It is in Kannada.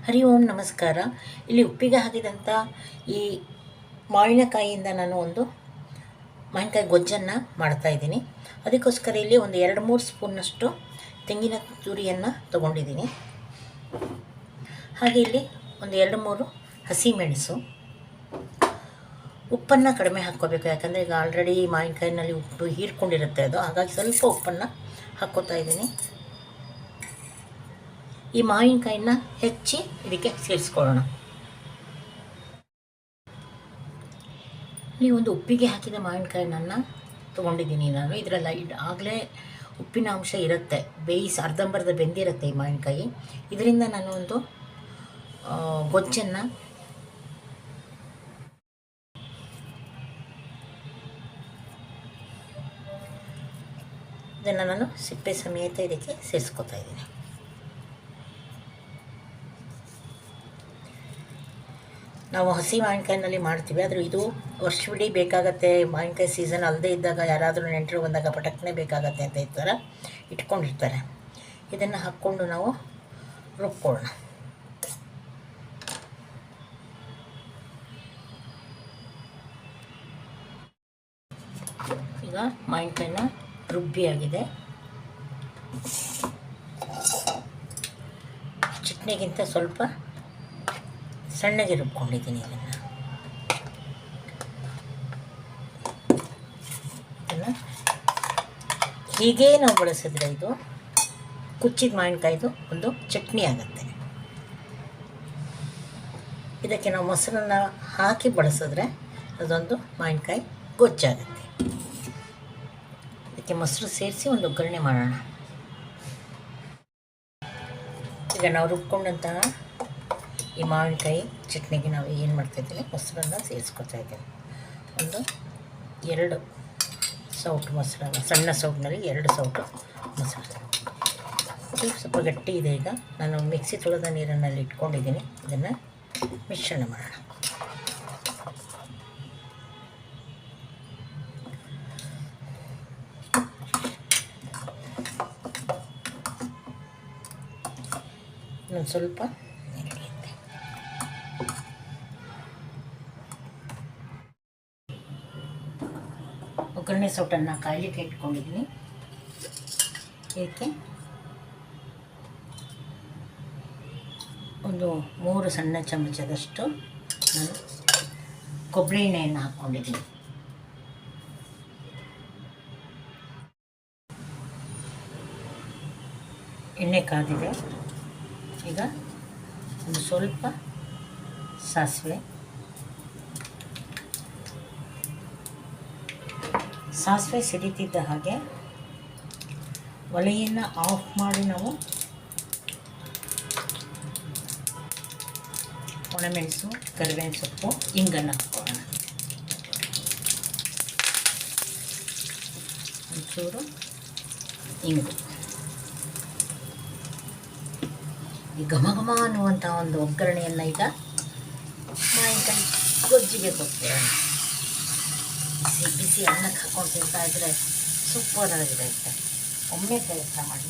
ಹರಿ ಓಂ ನಮಸ್ಕಾರ. ಇಲ್ಲಿ ಉಪ್ಪಿಗೆ ಹಾಕಿದಂಥ ಈ ಮಾವಿನಕಾಯಿಯಿಂದ ನಾನು ಒಂದು ಮಾವಿನಕಾಯಿ ಗೊಜ್ಜನ್ನು ಮಾಡ್ತಾಯಿದ್ದೀನಿ. ಅದಕ್ಕೋಸ್ಕರ ಇಲ್ಲಿ ಒಂದು 2-3 ಸ್ಪೂನ್ನಷ್ಟು ತೆಂಗಿನ ತುರಿಯನ್ನು ತೊಗೊಂಡಿದ್ದೀನಿ. ಹಾಗೆ ಇಲ್ಲಿ ಒಂದು 2-3 ಹಸಿಮೆಣಸು. ಉಪ್ಪನ್ನು ಕಡಿಮೆ ಹಾಕ್ಕೋಬೇಕು, ಯಾಕಂದರೆ ಈಗ ಆಲ್ರೆಡಿ ಮಾವಿನಕಾಯಿನಲ್ಲಿ ಉಪ್ಪು ಹೀರ್ಕೊಂಡಿರುತ್ತೆ ಅದು, ಹಾಗಾಗಿ ಸ್ವಲ್ಪ ಉಪ್ಪನ್ನು ಹಾಕ್ಕೋತಾ ಇದ್ದೀನಿ. ಈ ಮಾವಿನಕಾಯಿನ ಹೆಚ್ಚಿ ಇದಕ್ಕೆ ಸೇರಿಸ್ಕೊಳ್ಳೋಣ. ಇಲ್ಲಿ ಒಂದು ಉಪ್ಪಿಗೆ ಹಾಕಿದ ಮಾವಿನಕಾಯಿನನ್ನು ತೊಗೊಂಡಿದ್ದೀನಿ ನಾನು. ಇದರಲ್ಲಿ ಆಗಲೇ ಉಪ್ಪಿನ ಅಂಶ ಇರುತ್ತೆ, ಅರ್ಧಂಬರ್ಧ ಬೆಂದಿರುತ್ತೆ ಈ ಮಾವಿನಕಾಯಿ. ಇದರಿಂದ ನಾನು ಒಂದು ಗೊಜ್ಜನ್ನು ಇದನ್ನು ನಾನು ಸಿಪ್ಪೆ ಸಮೇತ ಇದಕ್ಕೆ ಸೇರಿಸ್ಕೊತಾ ಇದ್ದೀನಿ. ನಾವು ಹಸಿ ಮಾವಿನಕಾಯಿನಲ್ಲಿ ಮಾಡ್ತೀವಿ, ಆದರೆ ಇದು ವರ್ಷವಿಡೀ ಬೇಕಾಗತ್ತೆ. ಮಾವಿನಕಾಯಿ ಸೀಸನ್ ಅಲ್ಲದೆ ಇದ್ದಾಗ ಯಾರಾದರೂ ನೆಂಟರು ಬಂದಾಗ ಪಟಕ್ಕನೆ ಬೇಕಾಗತ್ತೆ ಅಂತ ಈ ಥರ ಇಟ್ಕೊಂಡಿರ್ತಾರೆ. ಇದನ್ನು ಹಾಕ್ಕೊಂಡು ನಾವು ರುಬ್ಕೊಳ್ಳೋಣ. ಈಗ ಮಾವಿನಕಾಯಿನ ರುಬ್ಬಿಯಾಗಿದೆ. ಚಟ್ನಿಗಿಂತ ಸ್ವಲ್ಪ ಸಣ್ಣಗೆ ರುಬ್ಕೊಂಡಿದ್ದೀನಿ. ಇದನ್ನು ಹೀಗೇ ನಾವು ಬಳಸಿದ್ರೆ ಇದು ಕುಚ್ಚಿದ ಮಾವಿನಕಾಯಿದು ಒಂದು ಚಟ್ನಿ ಆಗುತ್ತೆ. ಇದಕ್ಕೆ ನಾವು ಮೊಸರನ್ನು ಹಾಕಿ ಬಳಸಿದ್ರೆ ಅದೊಂದು ಮಾವಿನಕಾಯಿ ಗೊಜ್ಜಾಗುತ್ತೆ. ಇದಕ್ಕೆ ಮೊಸರು ಸೇರಿಸಿ ಒಂದು ಒಗ್ಗರಣೆ ಮಾಡೋಣ. ಈಗ ನಾವು ರುಬ್ಕೊಂಡಂತಹ ಈ ಮಾವಿನಕಾಯಿ ಚಟ್ನಿಗೆ ನಾವು ಏನು ಮಾಡ್ತಾಯಿದ್ದೀವಿ, ಮೊಸರನ್ನು ಸೇರಿಸ್ಕೊತಾ ಇದ್ದೀವಿ. ಒಂದು 2 ಸೌಟು ಮೊಸರನ್ನು, ಸಣ್ಣ ಸೌಟಿನಲ್ಲಿ 2 ಸೌಟು ಮೊಸರು. ಇದು ಸ್ವಲ್ಪ ಗಟ್ಟಿ ಇದೆ. ಈಗ ನಾನು ಮಿಕ್ಸಿ ತೊಳೆದ ನೀರನ್ನಲ್ಲಿ ಇಟ್ಕೊಂಡಿದ್ದೀನಿ. ಇದನ್ನು ಮಿಶ್ರಣ ಮಾಡೋಣ. ಇನ್ನೊಂದು ಸ್ವಲ್ಪ ಒಗ್ಗರಣೆ ಸೌಟನ್ನು ಕಾಯಲಿಕ್ಕೆ ಇಟ್ಕೊಂಡಿದ್ದೀನಿ. ಇದಕ್ಕೆ ಒಂದು 3 ಸಣ್ಣ ಚಮಚದಷ್ಟು ನಾನು ಕೊಬ್ಬರಿ ಎಣ್ಣೆಯನ್ನು ಹಾಕ್ಕೊಂಡಿದ್ದೀನಿ. ಎಣ್ಣೆ ಕಾದಿದೆ. ಈಗ ಒಂದು ಸ್ವಲ್ಪ ಸಾಸಿವೆ ಸಿಡಿತಿದ್ದ ಹಾಗೆ ಒಲೆಯನ್ನು ಆಫ್ ಮಾಡಿ ನಾವು ಒಣಮೆಣಸು, ಕರಿಬೇವಿನ ಸೊಪ್ಪು, ಇಂಗನ್ನು ಹಾಕೋಣ. ಒಂಚೂರು ಇಂಗು. ಈ ಘಮ ಘಮ ಅನ್ನುವಂಥ ಒಂದು ಒಗ್ಗರಣೆಯನ್ನು ಈಗ ಮಾವಿನಕಾಯಿ ಗೊಜ್ಜಿಗೆ ಕೊಡ್ತೇವೆ. ಬಿಸಿ ಅನ್ನಕ್ಕೆ ಹಾಕೊಂಡು ತಿಂತಾ ಇದ್ದರೆ ಸೂಪರ್ ಆಗಿರುತ್ತೆ. ಒಮ್ಮೆ ಪ್ರಯತ್ನ ಮಾಡಿ.